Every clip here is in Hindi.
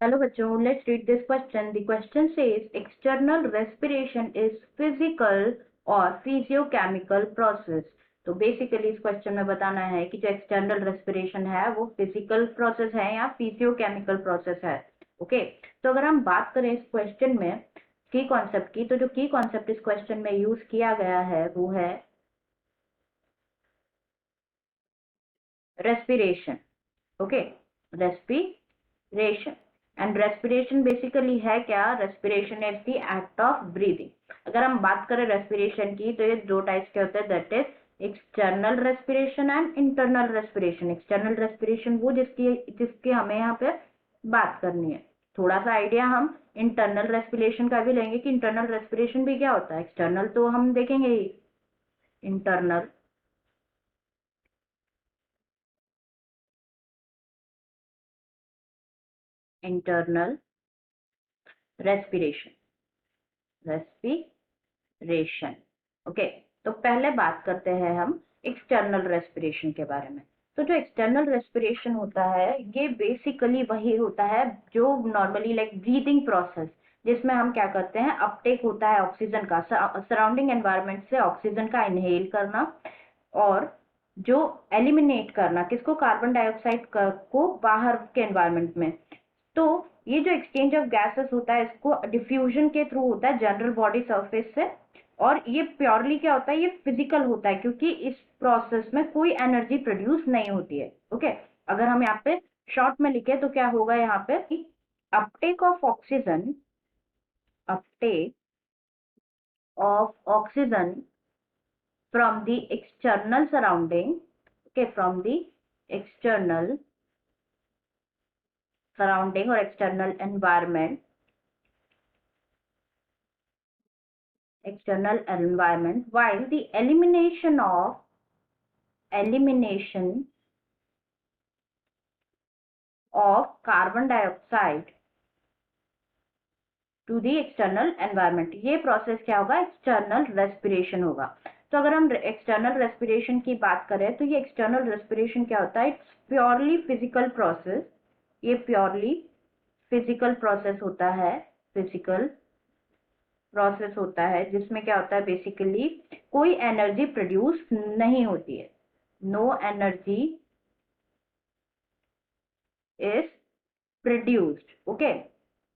Hello bachcho, let's read this question. The question says external respiration is physical or physiochemical process. तो बेसिकली इस क्वेश्चन में बताना है कि जो एक्सटर्नल रेस्पिरेशन है वो फिजिकल प्रोसेस है या फिजियोकेमिकल प्रोसेस है। ओके, तो अगर हम बात करें इस क्वेश्चन में की कॉन्सेप्ट की, तो जो की कॉन्सेप्ट इस क्वेश्चन में यूज किया गया है वो है respiration. Okay, respiration and respiration basically है क्या? Respiration is the act of breathing. अगर हम बात करें रेस्पिरेशन की तो ये दो टाइप्स के होते हैं, that is external respiration and internal respiration. External respiration वो जिसकी जिसकी हमें यहाँ पे बात करनी है। थोड़ा सा आइडिया हम इंटरनल रेस्पिरेशन का भी लेंगे कि इंटरनल रेस्पिरेशन भी क्या होता है। एक्सटर्नल तो हम देखेंगे ही, internal internal respiration respiration. Okay, तो पहले बात करते हैं हम एक्सटर्नल रेस्पिरेशन के बारे में। तो जो एक्सटर्नल रेस्पिरेशन होता है ये बेसिकली वही होता है जो नॉर्मली लाइक ब्रीदिंग प्रोसेस, जिसमें हम क्या करते हैं, अपटेक होता है ऑक्सीजन का, सराउंडिंग एनवायरनमेंट से ऑक्सीजन का इनहेल करना, और जो एलिमिनेट करना किसको, कार्बन डाइऑक्साइड को बाहर के एनवायरनमेंट में। तो ये जो एक्सचेंज ऑफ गैसेस होता है इसको डिफ्यूजन के थ्रू होता है जनरल बॉडी सरफेस से, और ये प्योरली क्या होता है, ये फिजिकल होता है क्योंकि इस प्रोसेस में कोई एनर्जी प्रोड्यूस नहीं होती है। ओके, अगर हम यहाँ पे शॉर्ट में लिखे तो क्या होगा यहाँ पे, Uptake of oxygen, Uptake of oxygen from the external surrounding, okay, from the external surrounding or external environment, while the elimination of carbon dioxide to the external environment, ये प्रोसेस क्या होगा, एक्सटर्नल रेस्पिरेशन होगा। तो अगर हम एक्सटर्नल रेस्पिरेशन की बात करें तो ये एक्सटर्नल रेस्पिरेशन क्या होता है, इट्स प्योरली फिजिकल प्रोसेस। ये प्योरली फिजिकल प्रोसेस होता है, फिजिकल प्रोसेस होता है जिसमें क्या होता है, बेसिकली कोई एनर्जी प्रोड्यूस नहीं होती है, no energy is produced. Okay,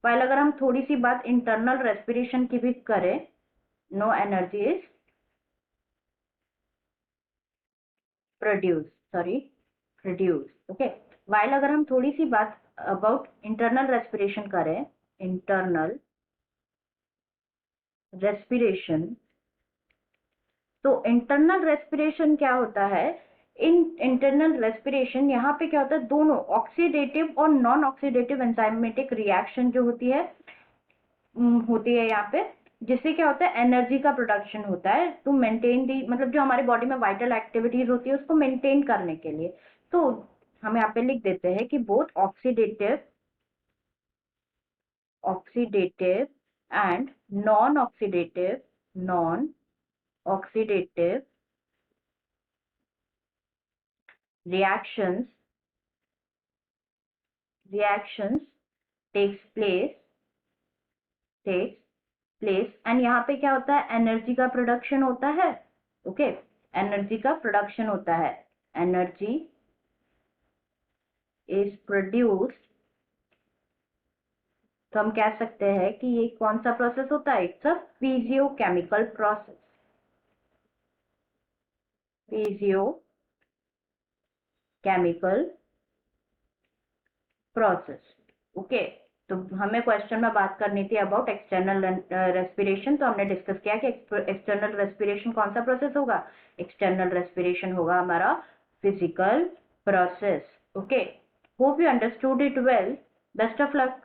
while अगर हम थोड़ी सी बात इंटरनल रेस्पिरेशन की भी करें, no energy is produce. Okay, while अगर हम थोड़ी सी बात अबाउट इंटरनल रेस्पिरेशन करें, इंटरनल रेस्पिरेशन, तो इंटरनल रेस्पिरेशन क्या होता है, इन इंटरनल रेस्पिरेशन यहाँ पे क्या होता है, दोनों ऑक्सीडेटिव और नॉन ऑक्सीडेटिव एंजाइमेटिक रिएक्शन जो होती है यहाँ पे, जिससे क्या होता है, एनर्जी का प्रोडक्शन होता है टू मेंटेन दी, मतलब जो हमारे बॉडी में वाइटल एक्टिविटीज होती है उसको मेंटेन करने के लिए। तो हम यहाँ पे लिख देते हैं कि both oxidative and non oxidative reactions takes place and यहाँ पे क्या होता है, एनर्जी का प्रोडक्शन होता है। ओके, एनर्जी का प्रोडक्शन होता है, एनर्जी इज प्रोड्यूस्ड। तो हम कह सकते हैं कि ये कौन सा प्रोसेस होता है, it's a physiochemical process, physiochemical process. Okay, तो हमें क्वेश्चन में बात करनी थी अबाउट एक्सटर्नल रेस्पिरेशन, तो हमने डिस्कस किया कि एक्सटर्नल रेस्पिरेशन कौन सा प्रोसेस होगा, एक्सटर्नल रेस्पिरेशन होगा हमारा physical process. Okay, hope you understood it well, best of luck.